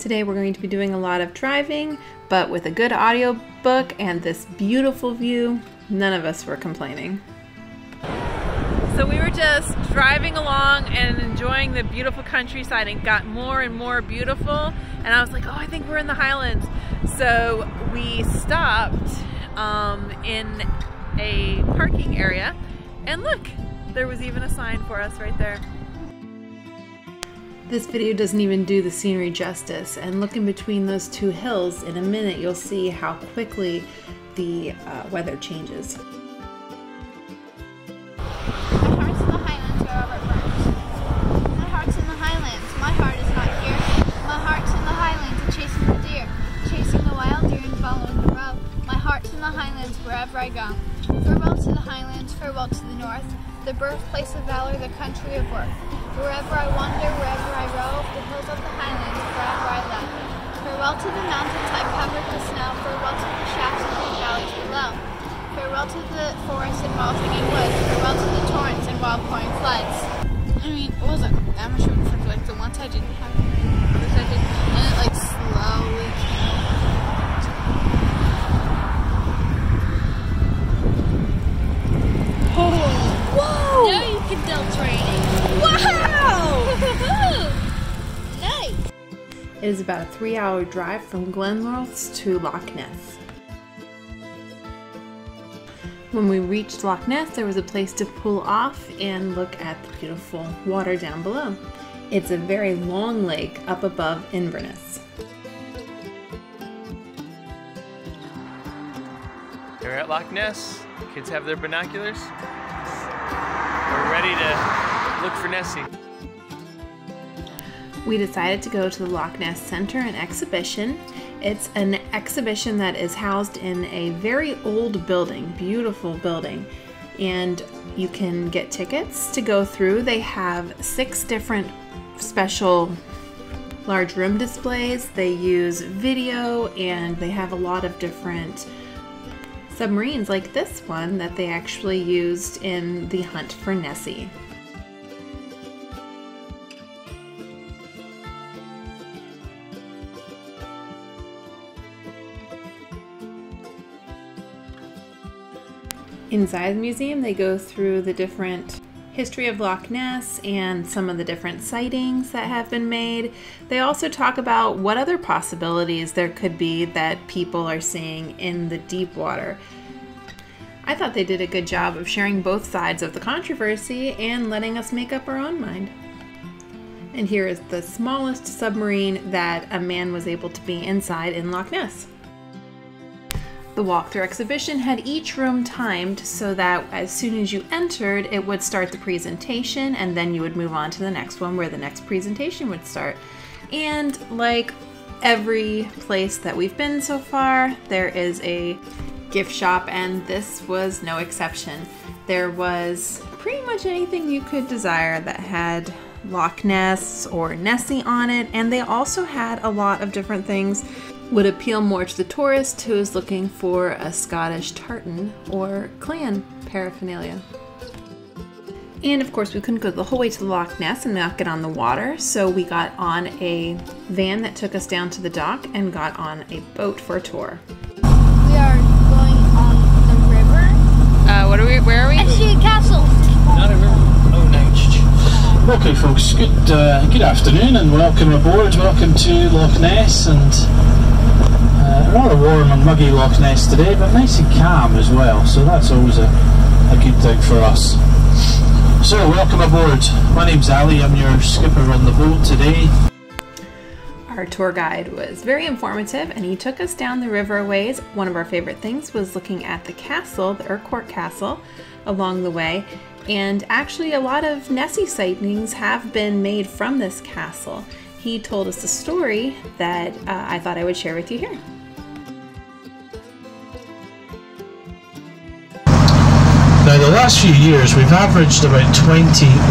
Today we're going to be doing a lot of driving, but with a good audio book and this beautiful view, none of us were complaining. So we were just driving along and enjoying the beautiful countryside, and got more and more beautiful, and I was like, oh, I think we're in the Highlands. So we stopped in a parking area, and look, there was even a sign for us right there. This video doesn't even do the scenery justice, and looking between those two hills, in a minute you'll see how quickly the weather changes. My heart's in the Highlands where Robert burns. My heart's in the Highlands, my heart is not here. My heart's in the Highlands and chasing the deer, chasing the wild deer and following the roe. My heart's in the Highlands wherever I go. Farewell to the Highlands, farewell to the north, the birthplace of valor, the country of worth. Wherever I wander, wherever I rove, the hills of the Highlands, wherever I love. Farewell to the mountains I covered with snow, farewell to the shafts of the valleys below. Farewell to the forests and wild hanging woods, farewell to the torrents and wild pouring floods. I mean, it wasn't that much of a difference, like the one side didn't have it, the other side did, and it like slowly came out. Whoa! Now you can tell training. Wow! Nice! It is about a 3-hour drive from Balmoral to Loch Ness. When we reached Loch Ness, there was a place to pull off and look at the beautiful water down below. It's a very long lake up above Inverness. Here at Loch Ness, kids have their binoculars. We're ready to look for Nessie. We decided to go to the Loch Ness Center and Exhibition. It's an exhibition that is housed in a very old building, beautiful building, and you can get tickets to go through. They have 6 different special large room displays. They use video, and they have a lot of different submarines like this one that they actually used in the hunt for Nessie. Inside the museum, they go through the different history of Loch Ness and some of the different sightings that have been made. They also talk about what other possibilities there could be that people are seeing in the deep water. I thought they did a good job of sharing both sides of the controversy and letting us make up our own mind. And here is the smallest submarine that a man was able to be inside in Loch Ness. The walkthrough exhibition had each room timed so that as soon as you entered, it would start the presentation, and then you would move on to the next one where the next presentation would start. And like every place that we've been so far, there is a gift shop, and this was no exception. There was pretty much anything you could desire that had Loch Ness or Nessie on it, and they also had a lot of different things would appeal more to the tourist who is looking for a Scottish tartan or clan paraphernalia. And of course we couldn't go the whole way to the Loch Ness and not get on the water, so we got on a van that took us down to the dock and got on a boat for a tour. We are going on the river. Where are we? Actually, a castle. Not a river. Oh, nice. Okay folks, good afternoon and welcome aboard. Welcome to Loch Ness, and rather warm and muggy Loch Ness today, but nice and calm as well, so that's always a good thing for us. So welcome aboard. My name's Ali, I'm your skipper on the boat today. Our tour guide was very informative, and he took us down the river a ways. One of our favorite things was looking at the castle, the Urquhart Castle, along the way. And actually a lot of Nessie sightings have been made from this castle. He told us a story that I thought I would share with you here. Now the last few years we've averaged about 20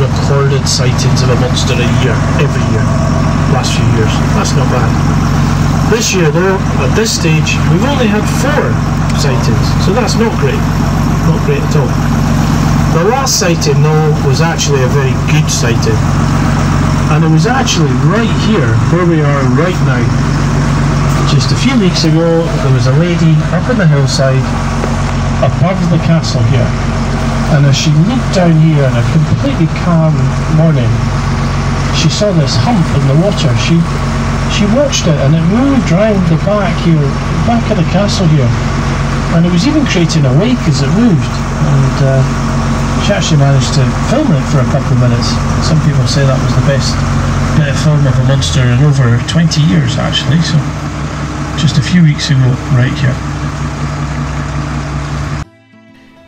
recorded sightings of a monster a year, every year. Last few years, that's not bad. This year though, at this stage, we've only had 4 sightings, so that's not great. Not great at all. The last sighting though was actually a very good sighting. And it was actually right here, where we are right now. Just a few weeks ago, there was a lady up in the hillside above the castle here. And as she looked down here on a completely calm morning, she saw this hump in the water. She watched it, and it moved round the back here, back of the castle here. And it was even creating a wake as it moved. And she actually managed to film it for a couple of minutes. Some people say that was the best bit of film of a monster in over 20 years actually, so just a few weeks ago right here.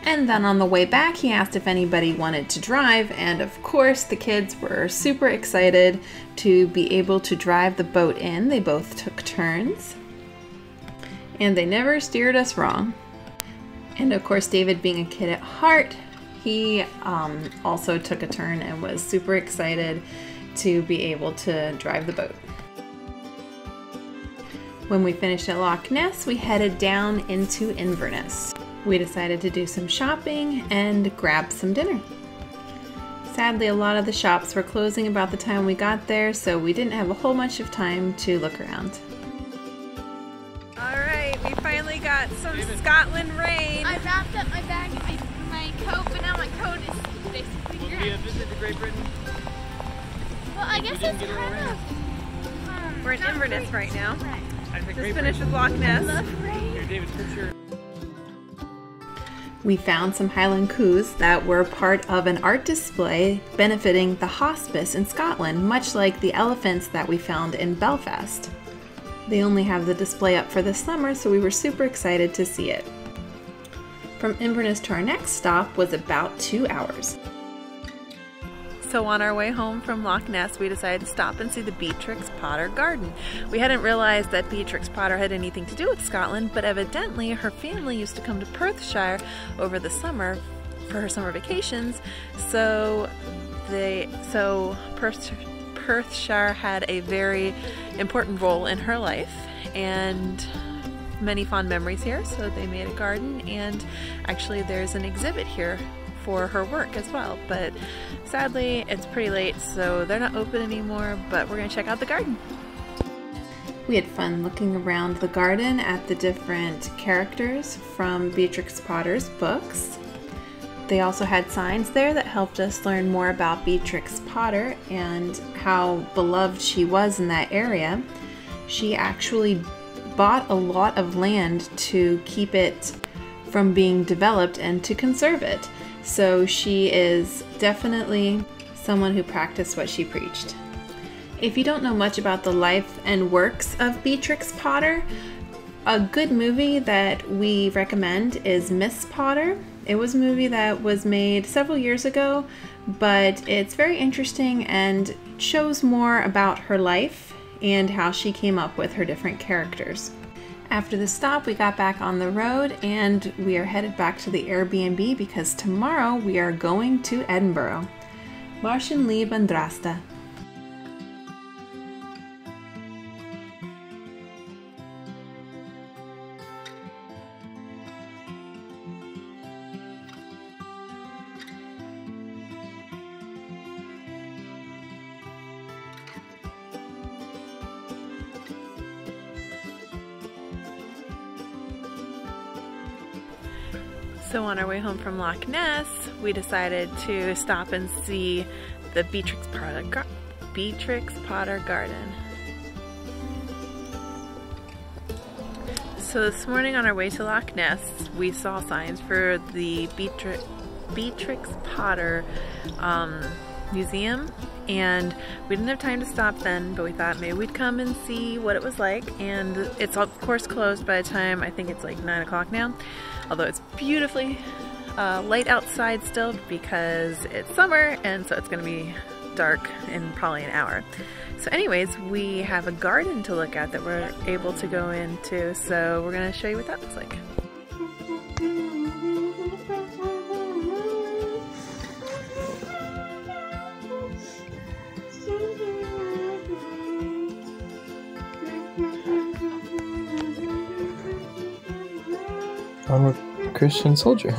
And then on the way back, he asked if anybody wanted to drive, and of course the kids were super excited to be able to drive the boat in. They both took turns, and they never steered us wrong. And of course, David, being a kid at heart, he also took a turn and was super excited to be able to drive the boat. When we finished at Loch Ness, we headed down into Inverness. We decided to do some shopping and grab some dinner. Sadly, a lot of the shops were closing about the time we got there, so we didn't have a whole bunch of time to look around. Alright, we finally got some Scotland rain. I wrapped up my bag and my coat, but now my coat is basically Will we visit to Great Britain? Well, I guess it's kind of... We're in Inverness right now. I think Just finished with Loch Ness. Here, David, picture. We found some Highland coups that were part of an art display benefiting the hospice in Scotland, much like the elephants that we found in Belfast. They only have the display up for the summer, so we were super excited to see it. From Inverness to our next stop was about 2 hours. So on our way home from Loch Ness, we decided to stop and see the Beatrix Potter Garden. We hadn't realized that Beatrix Potter had anything to do with Scotland, but evidently her family used to come to Perthshire over the summer for her summer vacations. So Perthshire had a very important role in her life and many fond memories here. So they made a garden, and actually there's an exhibit here for her work as well, but sadly it's pretty late, so they're not open anymore, but we're gonna check out the garden. We had fun looking around the garden at the different characters from Beatrix Potter's books. They also had signs there that helped us learn more about Beatrix Potter and how beloved she was in that area. She actually bought a lot of land to keep it from being developed and to conserve it. So she is definitely someone who practiced what she preached. If you don't know much about the life and works of Beatrix Potter, a good movie that we recommend is Miss Potter. It was a movie that was made several years ago, but it's very interesting and shows more about her life and how she came up with her different characters. After the stop, we got back on the road and we are headed back to the Airbnb because tomorrow we are going to Edinburgh. Marchen lieb and drasta. So on our way home from Loch Ness, we decided to stop and see the Beatrix Potter Garden. So this morning on our way to Loch Ness, we saw signs for the Beatrix Potter Museum, and we didn't have time to stop then, but we thought maybe we'd come and see what it was like, and it's of course closed by the time, I think it's like 9 o'clock now, although it's beautifully light outside still because it's summer, and so it's going to be dark in probably an hour. So anyways, we have a garden to look at that we're able to go into, so we're going to show you what that looks like. Onward, Christian soldier.